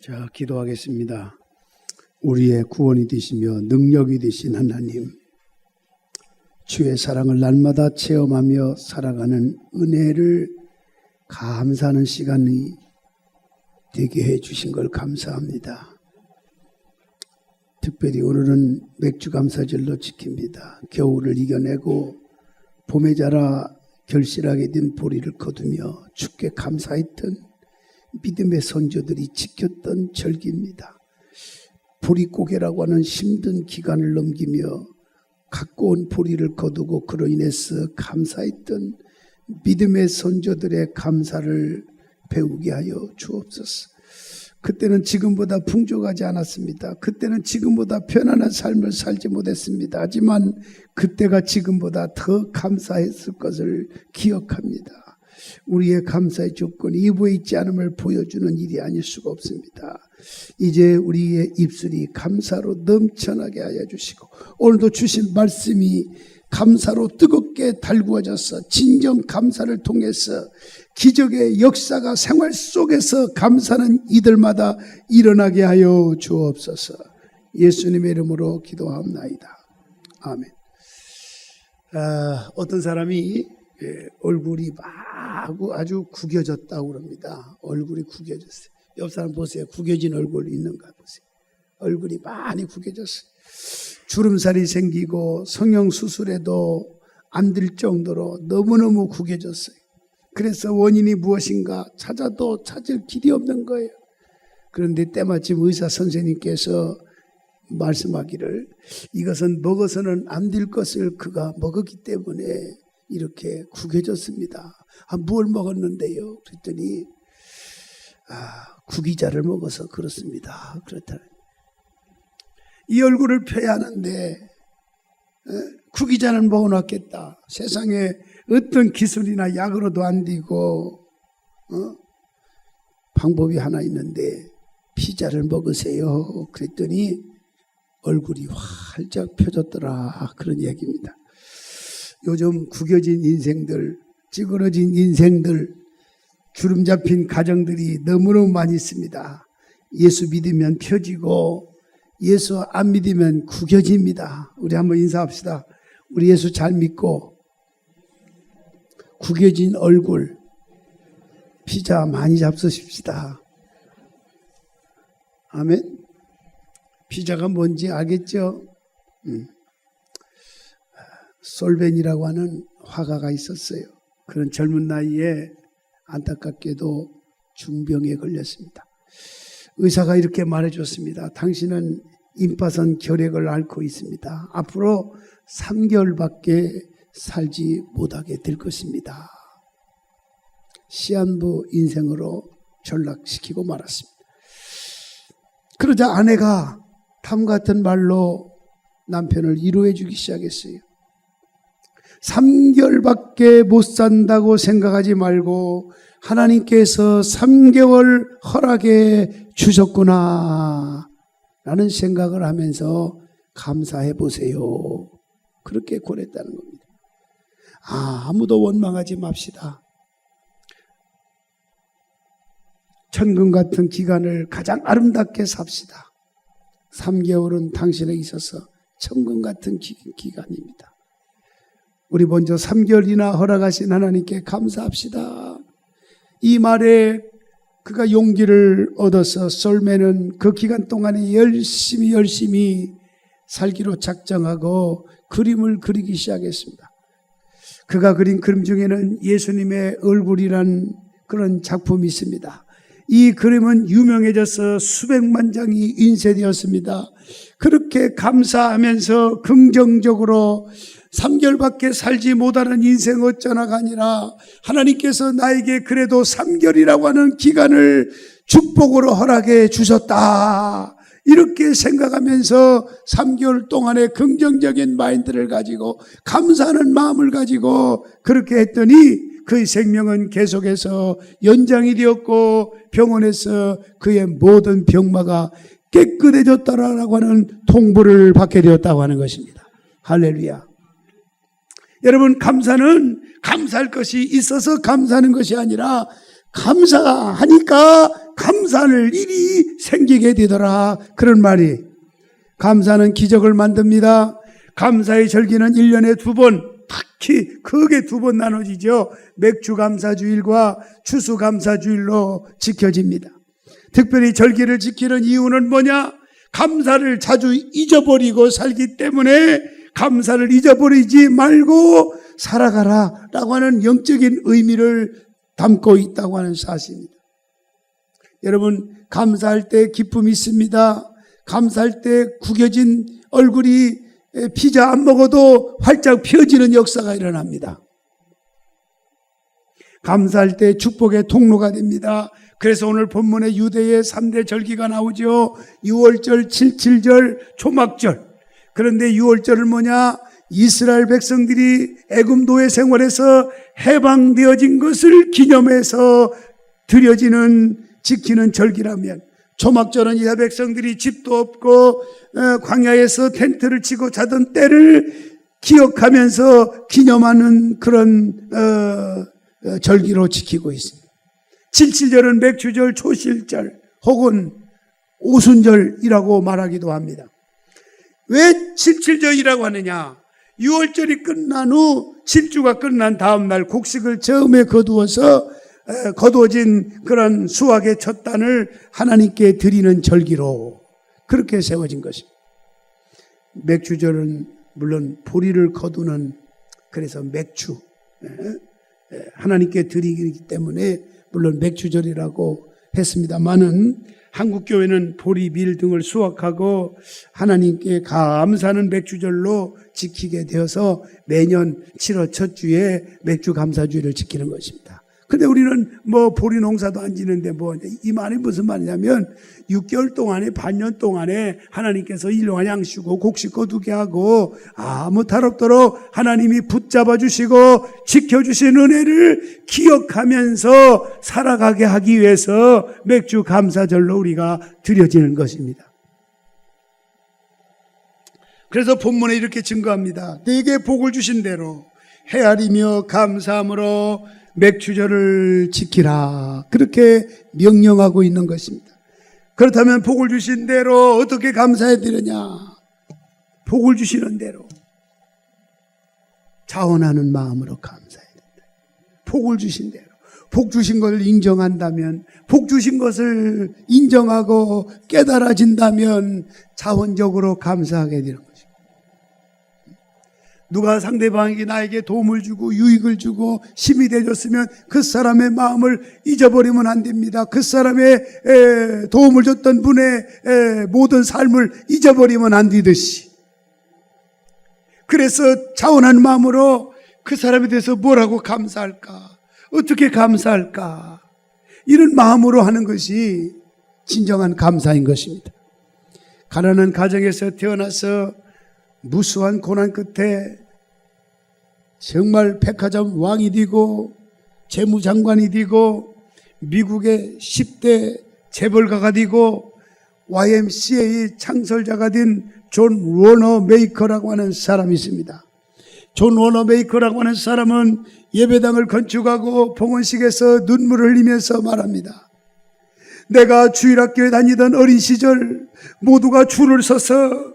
자, 기도하겠습니다. 우리의 구원이 되시며 능력이 되신 하나님, 주의 사랑을 날마다 체험하며 살아가는 은혜를 감사하는 시간이 되게 해주신 걸 감사합니다. 특별히 오늘은 맥주감사절로 지킵니다. 겨울을 이겨내고 봄에 자라 결실하게 된 보리를 거두며 주께 감사했던 믿음의 선조들이 지켰던 절기입니다. 보리고개라고 하는 힘든 기간을 넘기며 갖고 온 보리를 거두고 그로 인해서 감사했던 믿음의 선조들의 감사를 배우게 하여 주옵소서. 그때는 지금보다 풍족하지 않았습니다. 그때는 지금보다 편안한 삶을 살지 못했습니다. 하지만 그때가 지금보다 더 감사했을 것을 기억합니다. 우리의 감사의 조건이 이부에 있지 않음을 보여주는 일이 아닐 수가 없습니다. 이제 우리의 입술이 감사로 넘쳐나게 하여 주시고, 오늘도 주신 말씀이 감사로 뜨겁게 달구어져서 진정 감사를 통해서 기적의 역사가 생활 속에서 감사는 이들마다 일어나게 하여 주옵소서. 예수님의 이름으로 기도하옵나이다. 아멘. 어떤 사람이 얼굴이 막 아주 구겨졌다고 그럽니다. 얼굴이 구겨졌어요. 옆 사람 보세요. 구겨진 얼굴 있는가 보세요. 얼굴이 많이 구겨졌어요. 주름살이 생기고 성형수술에도 안 될 정도로 너무너무 구겨졌어요. 그래서 원인이 무엇인가 찾아도 찾을 길이 없는 거예요. 그런데 때마침 의사 선생님께서 말씀하기를 이것은 먹어서는 안 될 것을 그가 먹었기 때문에 이렇게 구겨졌습니다. 뭘 먹었는데요? 그랬더니 구기자를 먹어서 그렇습니다. 그렇다. 이 얼굴을 펴야 하는데 구기자는 먹어놨겠다. 세상에 어떤 기술이나 약으로도 안 되고 방법이 하나 있는데 피자를 먹으세요. 그랬더니 얼굴이 활짝 펴졌더라. 그런 얘기입니다. 요즘 구겨진 인생들, 찌그러진 인생들, 주름 잡힌 가정들이 너무너무 많이 있습니다. 예수 믿으면 펴지고 예수 안 믿으면 구겨집니다. 우리 한번 인사합시다. 우리 예수 잘 믿고 구겨진 얼굴 피자 많이 잡수십시다. 아멘. 피자가 뭔지 알겠죠? 솔벤이라고 하는 화가가 있었어요. 그런 젊은 나이에 안타깝게도 중병에 걸렸습니다. 의사가 이렇게 말해줬습니다. 당신은 임파선 결핵을 앓고 있습니다. 앞으로 3개월밖에 살지 못하게 될 것입니다. 시한부 인생으로 전락시키고 말았습니다. 그러자 아내가 탐 같은 말로 남편을 위로해 주기 시작했어요. 3개월밖에 못 산다고 생각하지 말고 하나님께서 3개월 허락해 주셨구나 라는 생각을 하면서 감사해 보세요. 그렇게 권했다는 겁니다. 아무도 원망하지 맙시다. 천금 같은 기간을 가장 아름답게 삽시다. 3개월은 당신에 있어서 천금 같은 기간입니다. 우리 먼저 3개월이나 허락하신 하나님께 감사합시다. 이 말에 그가 용기를 얻어서 솔맨은 그 기간 동안에 열심히 살기로 작정하고 그림을 그리기 시작했습니다. 그가 그린 그림 중에는 예수님의 얼굴이란 그런 작품이 있습니다. 이 그림은 유명해져서 수백만 장이 인쇄되었습니다. 그렇게 감사하면서 긍정적으로 3개월밖에 살지 못하는 인생 어쩌나가 아니라 하나님께서 나에게 그래도 3개월이라고 하는 기간을 축복으로 허락해 주셨다. 이렇게 생각하면서 3개월 동안의 긍정적인 마인드를 가지고 감사하는 마음을 가지고 그렇게 했더니 그의 생명은 계속해서 연장이 되었고 병원에서 그의 모든 병마가 깨끗해졌다라고 하는 통보를 받게 되었다고 하는 것입니다. 할렐루야. 여러분, 감사는 감사할 것이 있어서 감사하는 것이 아니라 감사하니까 감사할 일이 생기게 되더라. 그런 말이. 감사는 기적을 만듭니다. 감사의 절기는 1년에 2번, 특히 크게 2번 나눠지죠. 맥주감사주일과 추수감사주일로 지켜집니다. 특별히 절기를 지키는 이유는 뭐냐? 감사를 자주 잊어버리고 살기 때문에 감사를 잊어버리지 말고 살아가라 라고 하는 영적인 의미를 담고 있다고 하는 사실입니다. 여러분, 감사할 때 기쁨이 있습니다. 감사할 때 구겨진 얼굴이 피자 안 먹어도 활짝 펴지는 역사가 일어납니다. 감사할 때 축복의 통로가 됩니다. 그래서 오늘 본문에 유대의 3대 절기가 나오죠. 6월절, 77절, 초막절. 그런데 6월절은 뭐냐? 이스라엘 백성들이 애굽노예 생활에서 해방되어진 것을 기념해서 드려지는, 지키는 절기라면, 초막절은 이스라엘 백성들이 집도 없고 광야에서 텐트를 치고 자던 때를 기억하면서 기념하는 그런 절기로 지키고 있습니다. 77절은 맥주절, 초실절 혹은 오순절이라고 말하기도 합니다. 왜 77절이라고 하느냐? 6월절이 끝난 후 7주가 끝난 다음 날 곡식을 처음에 거두어진 그런 수확의 첫 단을 하나님께 드리는 절기로 그렇게 세워진 것입니다. 맥주절은 물론 보리를 거두는, 그래서 맥주, 하나님께 드리기 때문에 물론 맥주절이라고 했습니다만은 한국교회는 보리, 밀 등을 수확하고 하나님께 감사하는 맥주절로 지키게 되어서 매년 7월 첫 주에 맥주 감사주일을 지키는 것입니다. 근데 우리는 보리 농사도 안 지는데 이 말이 무슨 말이냐면 6개월 동안에, 반년 동안에 하나님께서 일용할 양식고 곡식 거두게 하고 아무 탈 없도록 하나님이 붙잡아 주시고 지켜주신 은혜를 기억하면서 살아가게 하기 위해서 맥주 감사절로 우리가 드려지는 것입니다. 그래서 본문에 이렇게 증거합니다. 내게 복을 주신 대로 헤아리며 감사함으로 맥주절을 지키라. 그렇게 명령하고 있는 것입니다. 그렇다면 복을 주신 대로 어떻게 감사해야 되느냐? 복을 주시는 대로 자원하는 마음으로 감사해야 된다. 복을 주신 대로. 복 주신 것을 인정한다면, 복 주신 것을 인정하고 깨달아진다면 자원적으로 감사하게 되는 것입니다. 누가 상대방에게 나에게 도움을 주고 유익을 주고 힘이 되어줬으면 그 사람의 마음을 잊어버리면 안 됩니다. 그 사람의 도움을 줬던 분의 모든 삶을 잊어버리면 안 되듯이, 그래서 자원한 마음으로 그 사람에 대해서 뭐라고 감사할까, 어떻게 감사할까, 이런 마음으로 하는 것이 진정한 감사인 것입니다. 가난한 가정에서 태어나서 무수한 고난 끝에 정말 백화점 왕이 되고 재무장관이 되고 미국의 10대 재벌가가 되고 YMCA 창설자가 된 존 워너 메이커라고 하는 사람이 있습니다. 존 워너 메이커라고 하는 사람은 예배당을 건축하고 봉헌식에서 눈물을 흘리면서 말합니다. 내가 주일학교에 다니던 어린 시절 모두가 줄을 서서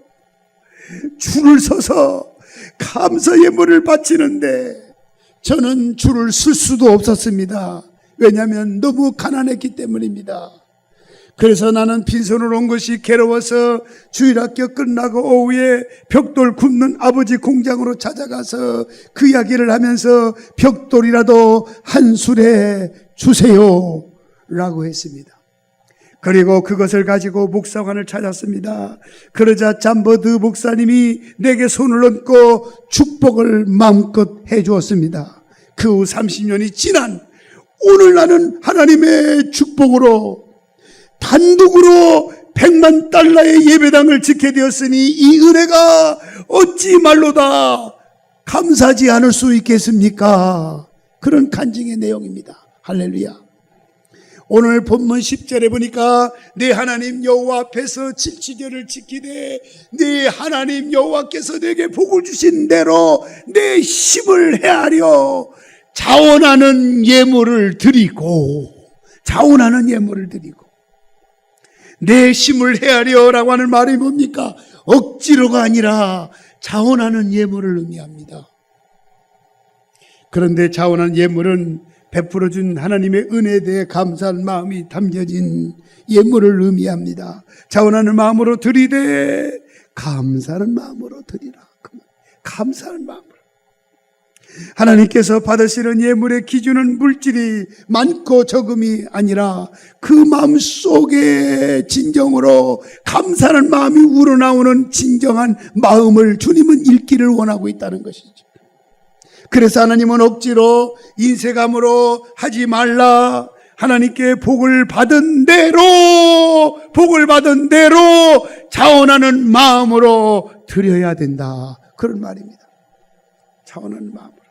감사 예물을 바치는데 저는 줄을 쓸 수도 없었습니다. 왜냐하면 너무 가난했기 때문입니다. 그래서 나는 빈손으로 온 것이 괴로워서 주일학교 끝나고 오후에 벽돌 굽는 아버지 공장으로 찾아가서 그 이야기를 하면서 벽돌이라도 한 수레 주세요 라고 했습니다. 그리고 그것을 가지고 목사관을 찾았습니다. 그러자 잠버드 목사님이 내게 손을 얹고 축복을 마음껏 해주었습니다. 그 후 30년이 지난 오늘 나는 하나님의 축복으로 단독으로 100만 달러의 예배당을 짓게 되었으니 이 은혜가 어찌 말로다 감사하지 않을 수 있겠습니까? 그런 간증의 내용입니다. 할렐루야. 오늘 본문 10절에 보니까 내 하나님 여호와 앞에서 77절을 지키되 내 하나님 여호와께서 내게 복을 주신 대로 내 힘을 헤아려 자원하는 예물을 드리고 내 힘을 헤아려라고 하는 말이 뭡니까? 억지로가 아니라 자원하는 예물을 의미합니다. 그런데 자원한 예물은 베풀어준 하나님의 은혜에 대해 감사한 마음이 담겨진 예물을 의미합니다. 자원하는 마음으로 드리되 감사하는 마음으로 드리라. 감사하는 마음으로. 하나님께서 받으시는 예물의 기준은 물질이 많고 적음이 아니라 그 마음 속에 진정으로 감사하는 마음이 우러나오는 진정한 마음을 주님은 읽기를 원하고 있다는 것이죠. 그래서 하나님은 억지로 인색함으로 하지 말라. 하나님께 복을 받은 대로 자원하는 마음으로 드려야 된다. 그런 말입니다. 자원하는 마음으로.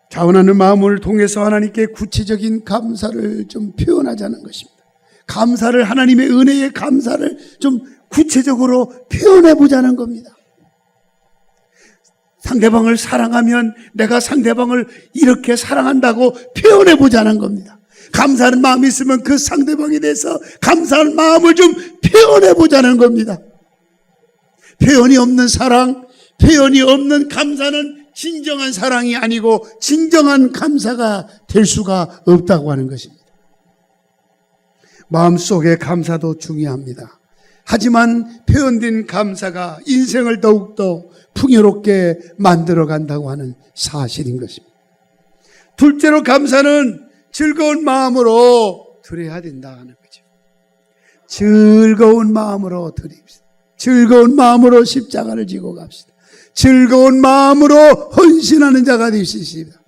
자원하는 마음을 통해서 하나님께 구체적인 감사를 좀 표현하자는 것입니다. 감사를, 하나님의 은혜의 감사를 좀 구체적으로 표현해 보자는 겁니다. 상대방을 사랑하면 내가 상대방을 이렇게 사랑한다고 표현해 보자는 겁니다. 감사하는 마음이 있으면 그 상대방에 대해서 감사하는 마음을 좀 표현해 보자는 겁니다. 표현이 없는 사랑, 표현이 없는 감사는 진정한 사랑이 아니고 진정한 감사가 될 수가 없다고 하는 것입니다. 마음속의 감사도 중요합니다. 하지만 표현된 감사가 인생을 더욱더 풍요롭게 만들어간다고 하는 사실인 것입니다. 둘째로 감사는 즐거운 마음으로 드려야 된다는 거죠. 즐거운 마음으로 드립시다. 즐거운 마음으로 십자가를 지고 갑시다. 즐거운 마음으로 헌신하는 자가 되십시다.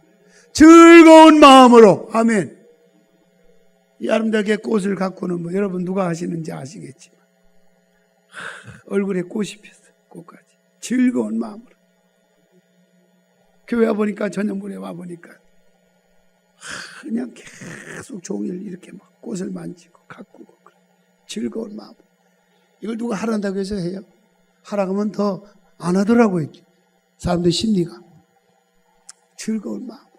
즐거운 마음으로. 아멘. 이 아름답게 꽃을 갖고는 뭐 여러분 누가 하시는지 아시겠지만 얼굴에 꽃이 피었어요. 꽃까지. 즐거운 마음으로. 교회 와보니까, 저녁물에 와보니까 그냥 계속 종일 이렇게 막 꽃을 만지고 가꾸고 즐거운 마음. 이걸 누가 하란다고 해서 해요? 하라고 하면 더 안 하더라고요. 사람들 심리가. 즐거운 마음으로.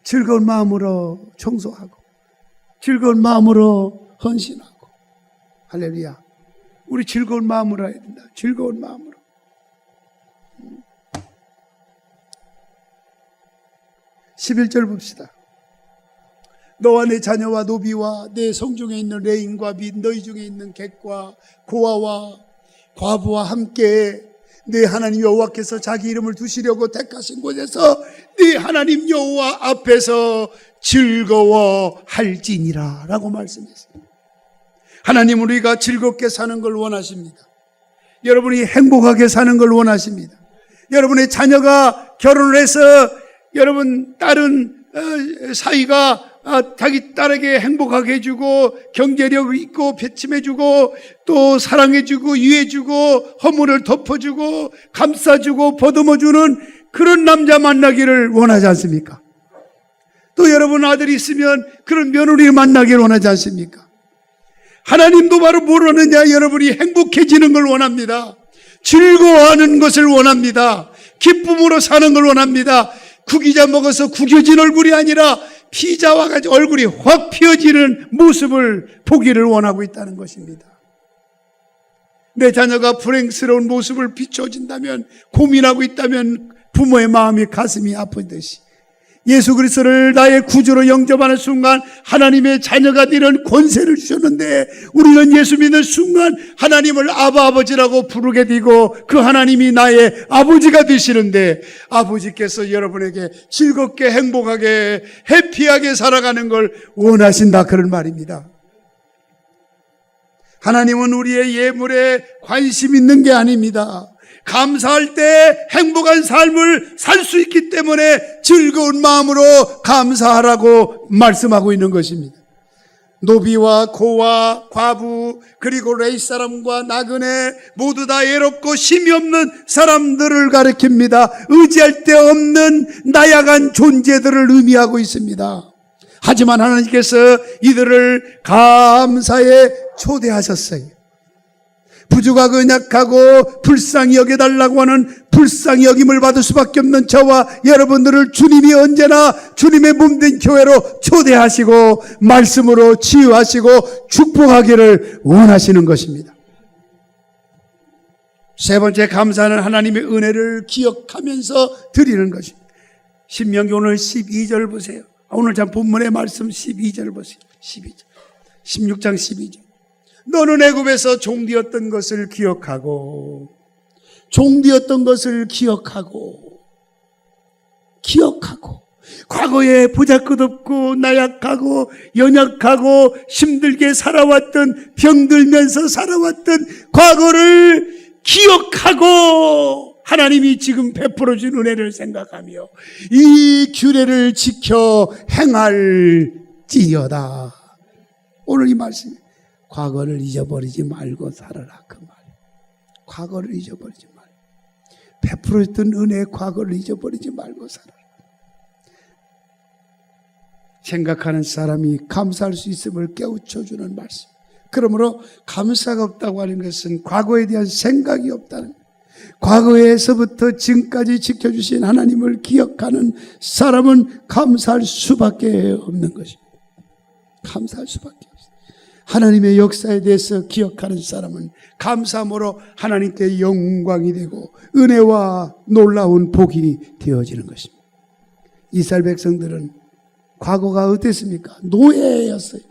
즐거운 마음으로 청소하고 즐거운 마음으로 헌신하고. 할렐루야. 우리 즐거운 마음으로 해야 된다. 즐거운 마음으로. 11절 봅시다. 너와 내 자녀와 노비와 내 성중에 있는 레인과 및 너희 중에 있는 객과 고아와 과부와 함께 네 하나님 여호와께서 자기 이름을 두시려고 택하신 곳에서 네 하나님 여호와 앞에서 즐거워할지니라 라고 말씀했습니다. 하나님은 우리가 즐겁게 사는 걸 원하십니다. 여러분이 행복하게 사는 걸 원하십니다. 여러분의 자녀가 결혼을 해서 여러분 다른 사이가 자기 딸에게 행복하게 해주고 경제력 있고 배침해주고 또 사랑해주고 유해주고 허물을 덮어주고 감싸주고 보듬어주는 그런 남자 만나기를 원하지 않습니까? 또 여러분 아들이 있으면 그런 며느리를 만나기를 원하지 않습니까? 하나님도 바로 뭘 원하느냐? 여러분이 행복해지는 걸 원합니다. 즐거워하는 것을 원합니다. 기쁨으로 사는 걸 원합니다. 구기자 먹어서 구겨진 얼굴이 아니라 피자와 같이 얼굴이 확 피어지는 모습을 보기를 원하고 있다는 것입니다. 내 자녀가 불행스러운 모습을 비춰진다면, 고민하고 있다면 부모의 마음이 가슴이 아프듯이 예수 그리스도를 나의 구주로 영접하는 순간 하나님의 자녀가 되는 권세를 주셨는데, 우리는 예수 믿는 순간 하나님을 아버지라고 부르게 되고 그 하나님이 나의 아버지가 되시는데, 아버지께서 여러분에게 즐겁게 행복하게 해피하게 살아가는 걸 원하신다, 그런 말입니다. 하나님은 우리의 예물에 관심 있는 게 아닙니다. 감사할 때 행복한 삶을 살 수 있기 때문에 즐거운 마음으로 감사하라고 말씀하고 있는 것입니다. 노비와 고와 과부 그리고 레이 사람과 나그네 모두 다 애롭고 힘이 없는 사람들을 가리킵니다. 의지할 데 없는 나약한 존재들을 의미하고 있습니다. 하지만 하나님께서 이들을 감사에 초대하셨어요. 부족하고 연약하고 불쌍히 여겨달라고 하는 불쌍히 여김을 받을 수밖에 없는 저와 여러분들을 주님이 언제나 주님의 몸된 교회로 초대하시고 말씀으로 치유하시고 축복하기를 원하시는 것입니다. 세 번째, 감사는 하나님의 은혜를 기억하면서 드리는 것입니다. 신명기 오늘 12절 보세요. 오늘 참 본문의 말씀 12절 보세요. 12절. 16장 12절. 너는 애굽에서 종되었던 것을 기억하고 과거에 보잘것없고 나약하고 연약하고 힘들게 살아왔던, 병들면서 살아왔던 과거를 기억하고 하나님이 지금 베풀어준 은혜를 생각하며 이 규례를 지켜 행할지어다. 오늘 이 말씀, 과거를 잊어버리지 말고 살아라, 그 말. 과거를 잊어버리지 말고, 베풀어줬던 은혜의 과거를 잊어버리지 말고 살아라. 생각하는 사람이 감사할 수 있음을 깨우쳐주는 말씀. 그러므로 감사가 없다고 하는 것은 과거에 대한 생각이 없다는 거예요. 과거에서부터 지금까지 지켜주신 하나님을 기억하는 사람은 감사할 수밖에 없는 것입니다. 감사할 수밖에 없습니다. 하나님의 역사에 대해서 기억하는 사람은 감사함으로 하나님께 영광이 되고 은혜와 놀라운 복이 되어지는 것입니다. 이스라엘 백성들은 과거가 어땠습니까? 노예였어요.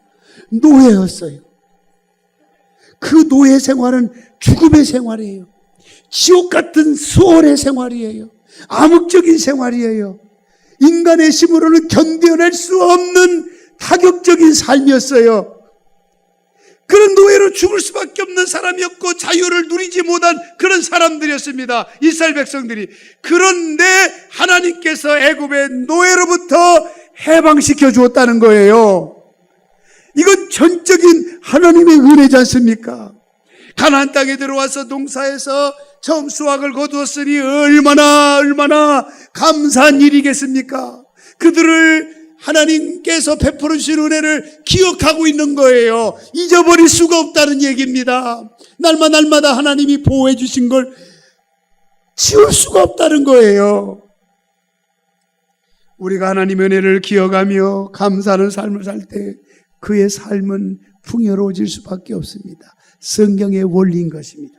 그 노예 생활은 죽음의 생활이에요. 지옥 같은 수월의 생활이에요. 암흑적인 생활이에요. 인간의 힘으로는 견뎌낼 수 없는 타격적인 삶이었어요. 그런 노예로 죽을 수밖에 없는 사람이었고 자유를 누리지 못한 그런 사람들이었습니다. 이스라엘 백성들이. 그런데 하나님께서 애굽의 노예로부터 해방시켜 주었다는 거예요. 이건 전적인 하나님의 은혜지 않습니까? 가나안 땅에 들어와서 농사에서 처음 수확을 거두었으니 얼마나 감사한 일이겠습니까? 그들을 하나님께서 베풀어 주신 은혜를 기억하고 있는 거예요. 잊어버릴 수가 없다는 얘기입니다. 날마다 하나님이 보호해 주신 걸 지울 수가 없다는 거예요. 우리가 하나님의 은혜를 기억하며 감사하는 삶을 살 때 그의 삶은 풍요로워질 수밖에 없습니다. 성경의 원리인 것입니다.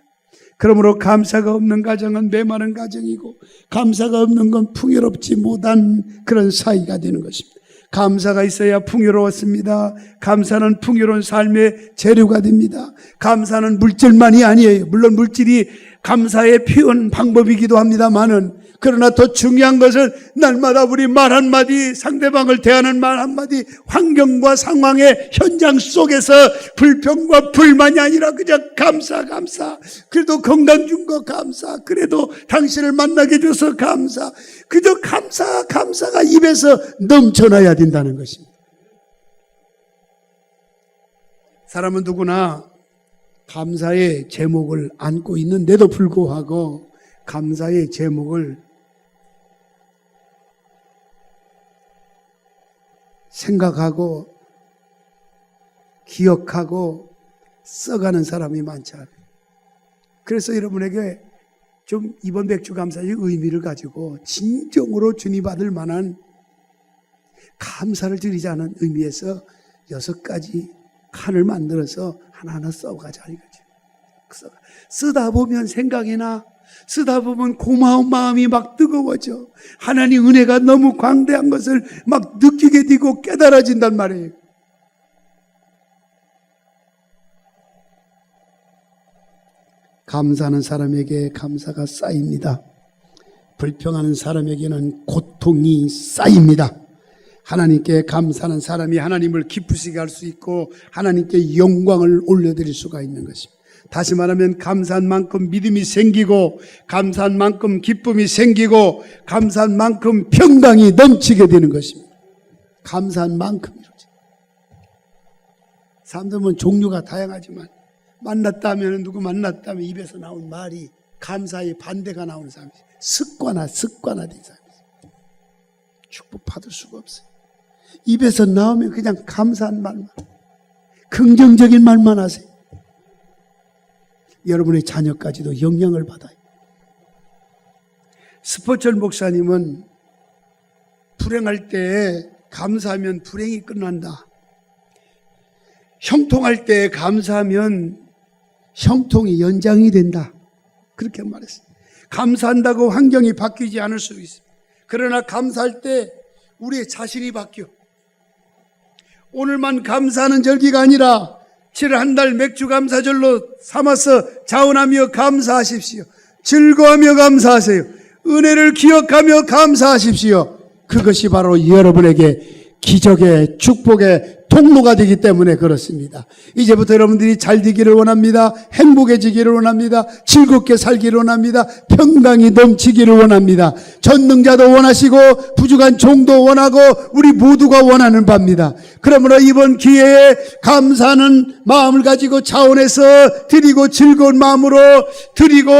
그러므로 감사가 없는 가정은 메마른 가정이고 감사가 없는 건 풍요롭지 못한 그런 사이가 되는 것입니다. 감사가 있어야 풍요로웠습니다. 감사는 풍요로운 삶의 재료가 됩니다. 감사는 물질만이 아니에요. 물론 물질이 감사의 표현 방법이기도 합니다만은, 그러나 더 중요한 것은 날마다 우리 말 한마디, 상대방을 대하는 말 한마디, 환경과 상황의 현장 속에서 불평과 불만이 아니라 그냥 감사. 그래도 건강 준 거 감사. 그래도 당신을 만나게 해줘서 감사. 그저 감사가 입에서 넘쳐나야 된다는 것입니다. 사람은 누구나 감사의 제목을 안고 있는데도 불구하고 감사의 제목을 생각하고 기억하고 써가는 사람이 많지 않아요. 그래서 여러분에게 좀 이번 백주 감사의 의미를 가지고 진정으로 주님 받을 만한 감사를 드리자는 의미에서 6가지 칸을 만들어서 하나하나 써가자 이거죠. 쓰다 보면 생각이 나. 쓰다 보면 고마운 마음이 막 뜨거워져. 하나님 은혜가 너무 광대한 것을 막 느끼게 되고 깨달아진단 말이에요. 감사하는 사람에게 감사가 쌓입니다. 불평하는 사람에게는 고통이 쌓입니다. 하나님께 감사하는 사람이 하나님을 기쁘시게 할 수 있고 하나님께 영광을 올려드릴 수가 있는 것입니다. 다시 말하면 감사한 만큼 믿음이 생기고 감사한 만큼 기쁨이 생기고 감사한 만큼 평강이 넘치게 되는 것입니다. 감사한 만큼이죠. 사람들은 종류가 다양하지만 만났다 하면 누구 만났다 하면 입에서 나온 말이 감사의 반대가 나오는 사람이 습관화된 사람이에요. 축복 받을 수가 없어요. 입에서 나오면 그냥 감사한 말만, 긍정적인 말만 하세요. 여러분의 자녀까지도 영향을 받아요. 스포철 목사님은 불행할 때 감사하면 불행이 끝난다. 형통할 때 감사하면 형통이 연장이 된다. 그렇게 말했어요. 감사한다고 환경이 바뀌지 않을 수 있어요. 그러나 감사할 때 우리의 자신이 바뀌어. 오늘만 감사하는 절기가 아니라 7월 한 달 맥주 감사절로 삼아서 자원하며 감사하십시오. 즐거워하며 감사하세요. 은혜를 기억하며 감사하십시오. 그것이 바로 여러분에게 기적의 축복의 통로가 되기 때문에 그렇습니다. 이제부터 여러분들이 잘 되기를 원합니다. 행복해지기를 원합니다. 즐겁게 살기를 원합니다. 평강이 넘치기를 원합니다. 전능자도 원하시고 부족한 종도 원하고 우리 모두가 원하는 바입니다. 그러므로 이번 기회에 감사하는 마음을 가지고 차원에서 드리고 즐거운 마음으로 드리고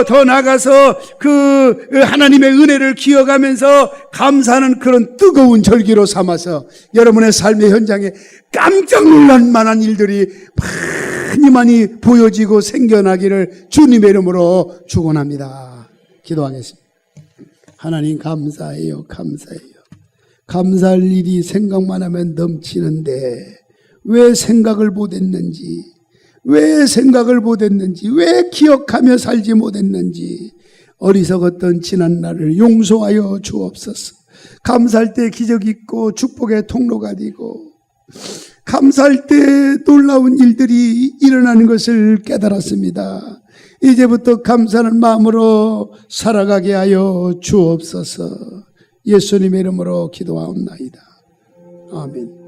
더 나아가서 그 하나님의 은혜를 기억하면서 감사하는 그런 뜨거운 절기로 삼아서 여러분의 삶의 현장에 깜짝 놀랄 만한 일들이 많이 보여지고 생겨나기를 주님의 이름으로 축원합니다. 기도하겠습니다. 하나님 감사해요. 감사해요. 감사할 일이 생각만 하면 넘치는데 왜 생각을 못했는지, 왜 기억하며 살지 못했는지 어리석었던 지난 날을 용서하여 주옵소서. 감사할 때 기적이 있고 축복의 통로가 되고 감사할 때 놀라운 일들이 일어나는 것을 깨달았습니다. 이제부터 감사하는 마음으로 살아가게 하여 주옵소서. 예수님의 이름으로 기도하옵나이다. 아멘.